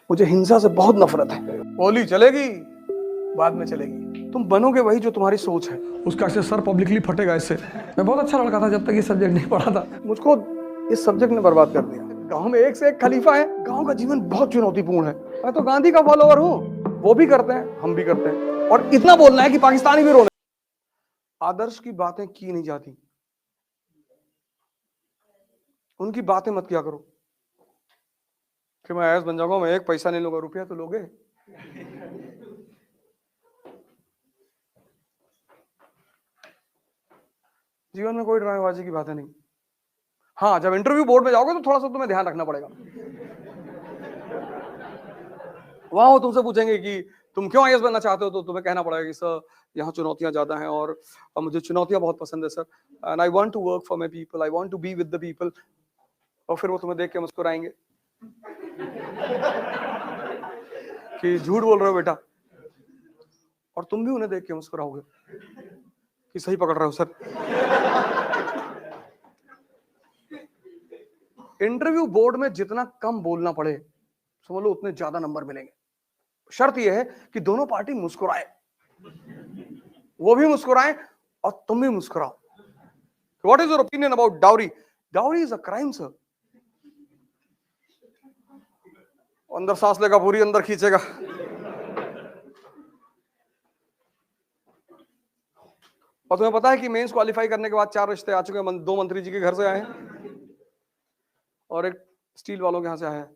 मुझे हिंसा से बहुत नफरत है। गोली चलेगी, बाद में चलेगी। तुम बनोगे वही जो तुम्हारी सोच है। उसका ऐसे सर पब्लिकली फटेगा इससे। मैं बहुत अच्छा लड़का था जब तक ये सब्जेक्ट नहीं पढ़ा था। मुझको इस सब्जेक्ट ने बर्बाद कर दिया। गांव में एक से एक खलीफा है। गांव का जीवन बहुत चुनौतीपूर्ण है। मैं तो गांधी का फॉलोअर हूँ। वो भी करते हैं, हम भी करते हैं। और इतना बोलना है कि पाकिस्तानी भी रोने। आदर्श की बातें की नहीं जाती, उनकी बातें मत किया करो कि मैं ऐस बन जाऊंगा, मैं एक पैसा नहीं लूंगा। रुपया तो लोगे। जीवन में कोई ड्रामेबाजी की बातें नहीं। हाँ, जब इंटरव्यू बोर्ड में जाओगे तो थोड़ा सा तुम्हें ध्यान रखना पड़ेगा। वहां वो तुमसे पूछेंगे कि तुम क्यों आईएएस बनना चाहते हो, तो तुम्हें कहना पड़ेगा कि सर यहाँ चुनौतियां ज्यादा हैं और मुझे चुनौतियां बहुत पसंद है sir, and I want to work for my people, I want to be with the people. और फिर वो तुम्हें देख के मुस्कुराएंगे कि झूठ बोल रहे हो बेटा, और तुम भी उन्हें देख के मुस्कुराओगे कि सही पकड़ रहे हो सर। इंटरव्यू बोर्ड में जितना कम बोलना पड़े, समझ लो उतने ज्यादा नंबर मिलेंगे। शर्त यह है कि दोनों पार्टी मुस्कुराए, वो भी मुस्कुराए और तुम भी मुस्कुराओ। What is your opinion about dowry? Dowry is a crime sir. अंदर सांस लेगा, पूरी अंदर खींचेगा। और तुम्हें पता है कि मेंस क्वालिफाई करने के बाद 4 रिश्ते आ चुके हैं। 2 मंत्री जी के घर से आए हैं और एक स्टील वालों के यहां से आया है।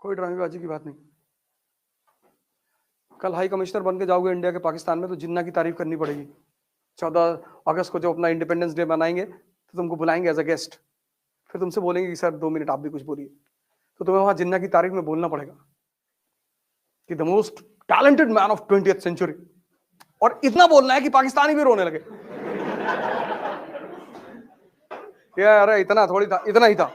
कोई ड्रामेबाजी की बात नहीं। कल हाई कमिश्नर बन के जाओगे इंडिया के पाकिस्तान में, तो जिन्ना की तारीफ करनी पड़ेगी। 14 अगस्त को जब अपना इंडिपेंडेंस डे मनाएंगे तो तुमको बुलाएंगे एज अ गेस्ट। फिर तुमसे बोलेंगे कि सर 2 मिनट आप भी कुछ बोलिए, तो तुम्हें वहां जिन्ना की तारीफ में बोलना पड़ेगा कि the most talented man of 20th century. और इतना बोलना है कि पाकिस्तानी भी रोने लगे। अरे इतना थोड़ी था, इतना ही था।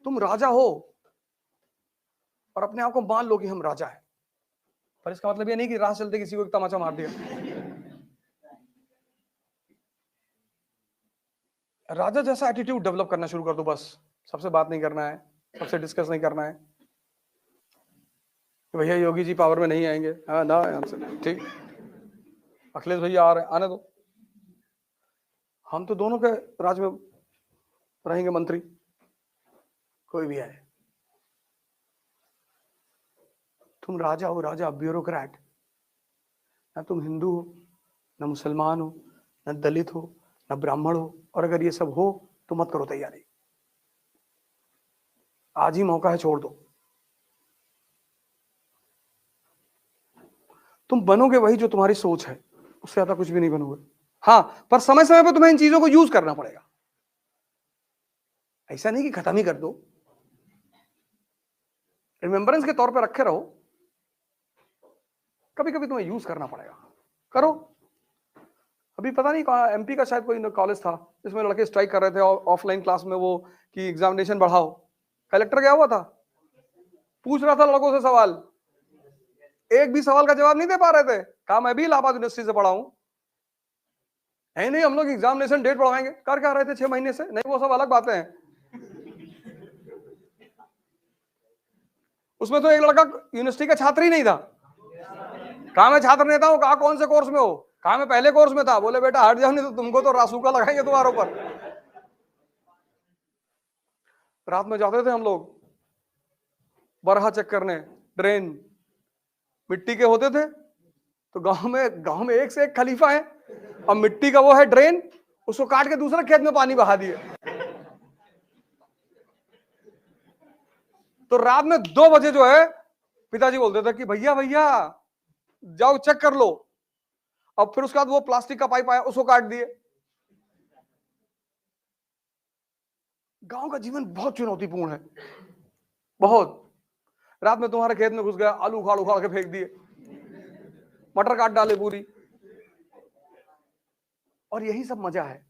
तुम राजा हो और अपने आप को मान लो कि हम राजा हैं, पर इसका मतलब ये नहीं कि राह चलते किसी को एक तमाचा मार दिया। राजा जैसा एटीट्यूड डेवलप करना शुरू कर दो बस। सबसे बात नहीं करना है, सबसे डिस्कस नहीं करना है। भैया योगी जी पावर में नहीं आएंगे, हाँ ना ठीक, अखिलेश भैया आ रहे, आने दो। हम तो दोनों के राज में रहेंगे मंत्री, कोई भी आए। तुम राजा हो, राजा, ब्यूरोक्रेट। ना तुम हिंदू हो, ना मुसलमान हो, ना दलित हो, ना ब्राह्मण हो। और अगर ये सब हो तो मत करो तैयारी, आज ही मौका है, छोड़ दो। तुम बनोगे वही जो तुम्हारी सोच है, उससे ज्यादा कुछ भी नहीं बनोगे। हाँ, पर समय समय पर तुम्हें इन चीजों को यूज करना पड़ेगा। ऐसा नहीं कि खत्म ही कर दो, रिमेम्बरेंस के तौर पर रखे रहो। कभी कभी तुम्हें यूज करना पड़ेगा, करो। अभी पता नहीं कहाँ एमपी का शायद कोई कॉलेज था जिसमें लड़के स्ट्राइक कर रहे थे ऑफलाइन क्लास में, वो कि एग्जामिनेशन बढ़ाओ। कलेक्टर गया हुआ था, पूछ रहा था लड़कों से सवाल, एक भी सवाल का जवाब नहीं दे पा रहे थे। कहा मैं भी इलाहाबाद यूनिवर्सिटी से पढ़ा हूं। है नहीं, हम लोग एग्जामिनेशन डेट बढ़वाएंगे। कर क्या रहे थे 6 महीने से? नहीं, वो सब अलग बातें हैं। उसमें तो एक लड़का यूनिवर्सिटी का छात्र ही नहीं था। कहा मैं छात्र नेता हूं। कहा कौन से कोर्स में हो? कहा मैं पहले कोर्स में था। बोले बेटा हट जाओ, नहीं तो तुमको तो रासूका लगाएंगे तुम्हारे ऊपर। रात में जाते थे हम लोग बरहा चेक करने, ड्रेन मिट्टी के होते थे। तो गांव में एक से एक खलीफा है, अब मिट्टी का वो है ड्रेन, उसको काट के दूसरे खेत में पानी बहा दिए। तो रात में 2 बजे जो है पिताजी बोलते थे कि भैया भैया जाओ चेक कर लो। अब फिर उसके बाद वो प्लास्टिक का पाइप आया, उसको काट दिए। गांव का जीवन बहुत चुनौतीपूर्ण है, बहुत। रात में तुम्हारे खेत में घुस गया, आलू उखाड़ उखाड़ के फेंक दिए, मटर काट डाले पूरी। और यही सब मजा है।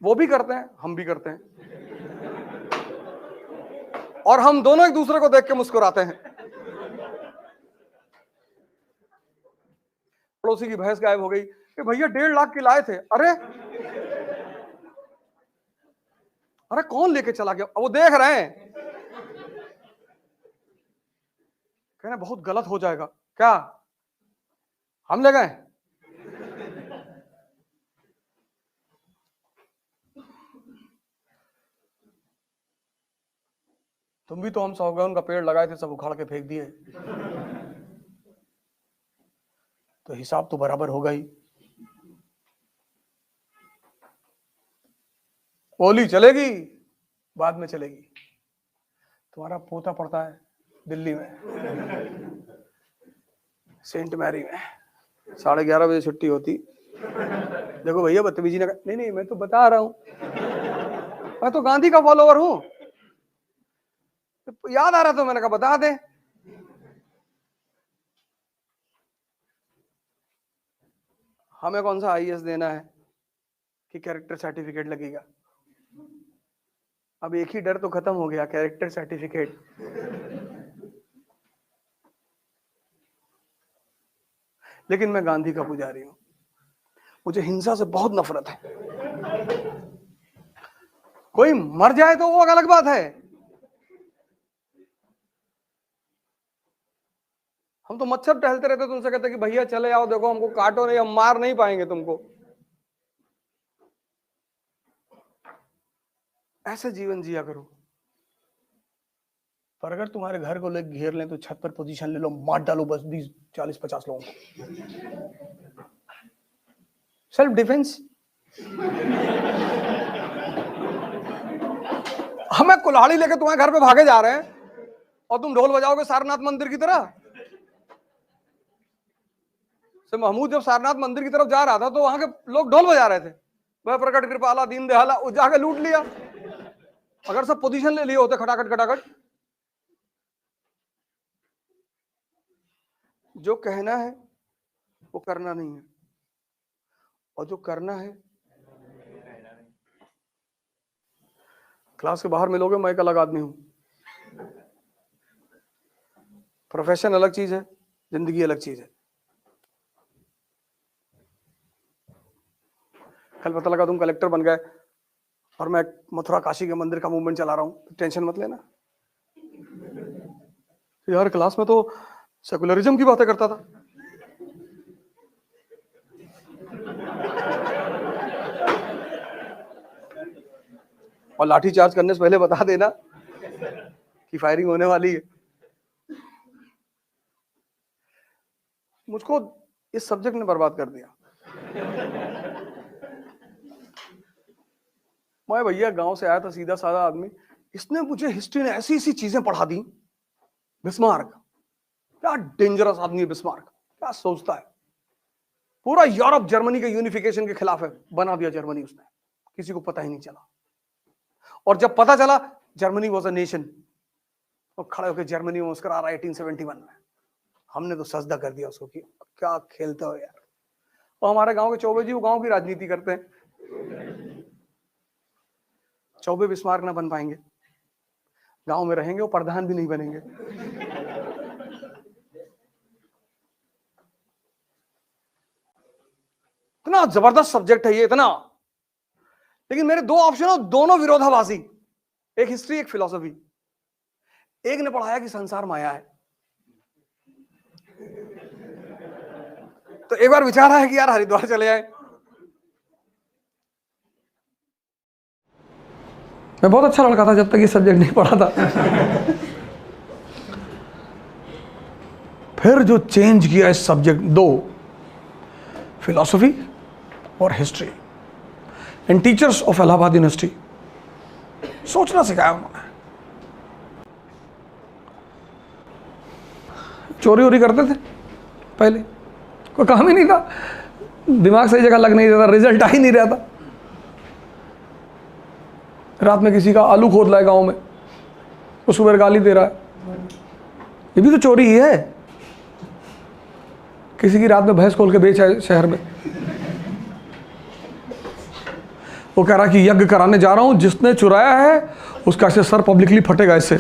वो भी करते हैं, हम भी करते हैं, और हम दोनों एक दूसरे को देख के मुस्कुराते हैं। पड़ोसी की भैंस गायब हो गई, कि भैया 1.5 लाख की लाए थे। अरे अरे कौन लेके चला गया? अब वो देख रहे हैं, कह रहे बहुत गलत हो जाएगा। क्या हम ले गए? तुम भी तो हम सौगन का पेड़ लगाए थे, सब उखाड़ के फेंक दिए, तो हिसाब तो बराबर होगा ही। बोली चलेगी, बाद में चलेगी। तुम्हारा पोता पड़ता है दिल्ली में, सेंट मैरी में, 11:30 बजे छुट्टी होती। देखो भैया बदतमीजी ना कर। नहीं नहीं, मैं तो बता रहा हूं, मैं तो गांधी का फॉलोवर हूं। तो याद आ रहा तो मैंने कहा बता दे। हमें कौन सा आईएएस देना है कि कैरेक्टर सर्टिफिकेट लगेगा? अब एक ही डर तो खत्म हो गया, कैरेक्टर सर्टिफिकेट। लेकिन मैं गांधी का पुजारी हूं, मुझे हिंसा से बहुत नफरत है। कोई मर जाए तो वो अलग बात है, हम तो मच्छर टहलते रहते, तुमसे कहते कि भैया चले आओ, देखो हमको काटो नहीं, हम मार नहीं पाएंगे तुमको। ऐसे जीवन जिया करो। पर अगर तुम्हारे घर को लोग घेर लें तो छत पर पोजीशन ले लो, मार डालो बस 20 40 50 लोगों को। Self defence. हमें कुल्हाड़ी लेके तुम्हारे घर पे भागे जा रहे हैं और तुम ढोल बजाओगे सारनाथ मंदिर की तरह। से महमूद जब सारनाथ मंदिर की तरफ जा रहा था तो वहां के लोग ढोल बजा रहे थे, वह प्रकट कृपाला दीन दयाला, वो जाके लूट लिया। अगर सब पोजीशन ले लिए होते खटाखट खटाखट। जो कहना है वो करना नहीं है, और जो करना है, क्लास के बाहर मिलोगे मैं एक अलग आदमी हूं। प्रोफेशन अलग चीज है, जिंदगी अलग चीज है। कल पता लगा तुम कलेक्टर बन गए और मैं मथुरा काशी के मंदिर का मूवमेंट चला रहा हूं, तो टेंशन मत लेना यार। क्लास में तो सेकुलरिज्म की बातें करता था। और लाठी चार्ज करने से पहले बता देना कि फायरिंग होने वाली है। मुझको इस सब्जेक्ट ने बर्बाद कर दिया। मैं भैया गांव से आया था, सीधा साधा आदमी, इसने मुझे हिस्ट्री ने ऐसी ऐसी चीजें पढ़ा दी। बिस्मार्क, क्या डेंजरस आदमी है बिस्मार्क, क्या सोचता है। पूरा यूरोप जर्मनी के यूनिफिकेशन के खिलाफ है, बना दिया जर्मनी उसने, किसी को पता ही नहीं चला। और जब पता चला जर्मनी वॉज अ नेशन, और खड़े होकर जर्मनी में मुस्कुरा रहा 1871 में। हमने तो सजदा कर दिया उसको कि क्या खेलते हो यार। और हमारे गांव के चौबे जी वो गांव की राजनीति करते हैं। चौबे बिस्मार्क ना बन पाएंगे, गांव में रहेंगे, वो प्रधान भी नहीं बनेंगे। इतना जबरदस्त सब्जेक्ट है ये, इतना। लेकिन मेरे दो ऑप्शन हो, दोनों विरोधाभासी, एक हिस्ट्री एक फिलॉसफी। एक ने पढ़ाया कि संसार माया है, तो एक बार विचार आया कि यार हरिद्वार चले जाए। मैं बहुत अच्छा लड़का था जब तक ये सब्जेक्ट नहीं पढ़ा था। फिर जो चेंज किया इस सब्जेक्ट, दो, फिलॉसफी और history, and teachers of Allahabad university, सोचना सिखाया उन्होंने। चोरी वोरी करते थे पहले, कोई काम ही नहीं था, दिमाग सही जगह लग नहीं देता, रिजल्ट आ ही नहीं रहा था। रात में किसी का आलू खोद लाए गांव में, वो सुबह गाली दे रहा है, ये भी तो चोरी ही है। किसी की रात में भैंस खोल के बेच आए शहर में, वो कह रहा कि यज्ञ कराने जा रहा हूं, जिसने चुराया है उसका ऐसे सर पब्लिकली फटेगा इससे।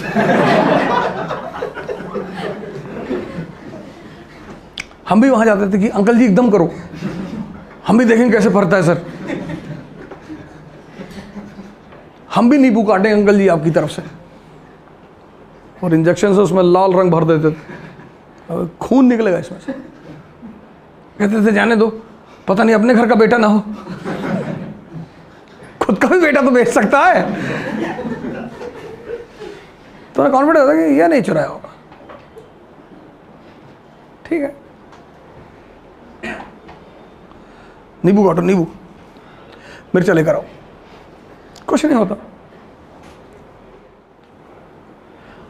हम भी वहां जाते थे कि अंकल जी एकदम करो, हम भी देखेंगे कैसे फरता है सर, हम भी नींबू काटें अंकल जी आपकी तरफ से, और इंजेक्शन से उसमें लाल रंग भर देते थे, अब खून निकलेगा इसमें से। कहते थे जाने दो, पता नहीं अपने घर का बेटा ना हो, खुद का भी बेटा तो बेच सकता है। तो कॉन्फिडेंस होता है कि यह नहीं चुराया होगा, ठीक है। नींबू काटो, नींबू, मिर्चा लेकर आओ, कुछ नहीं होता।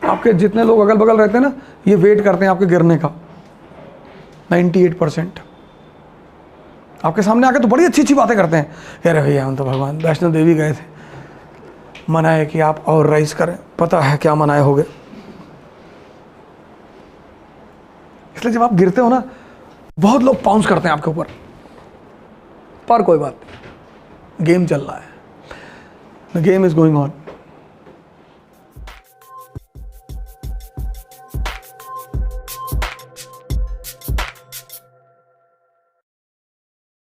आपके जितने लोग अगल बगल रहते हैं ना, ये वेट करते हैं आपके गिरने का, 98%। आपके सामने आके तो बड़ी अच्छी अच्छी बातें करते हैं, अरे भैया हम तो भगवान वैष्णो देवी गए थे, मनाए कि आप और राइज करें, पता है क्या मनाए होगे। इसलिए जब आप गिरते हो ना, बहुत लोग पाउंस करते हैं आपके ऊपर, पर कोई बात नहीं, गेम चल रहा है, the game is going on.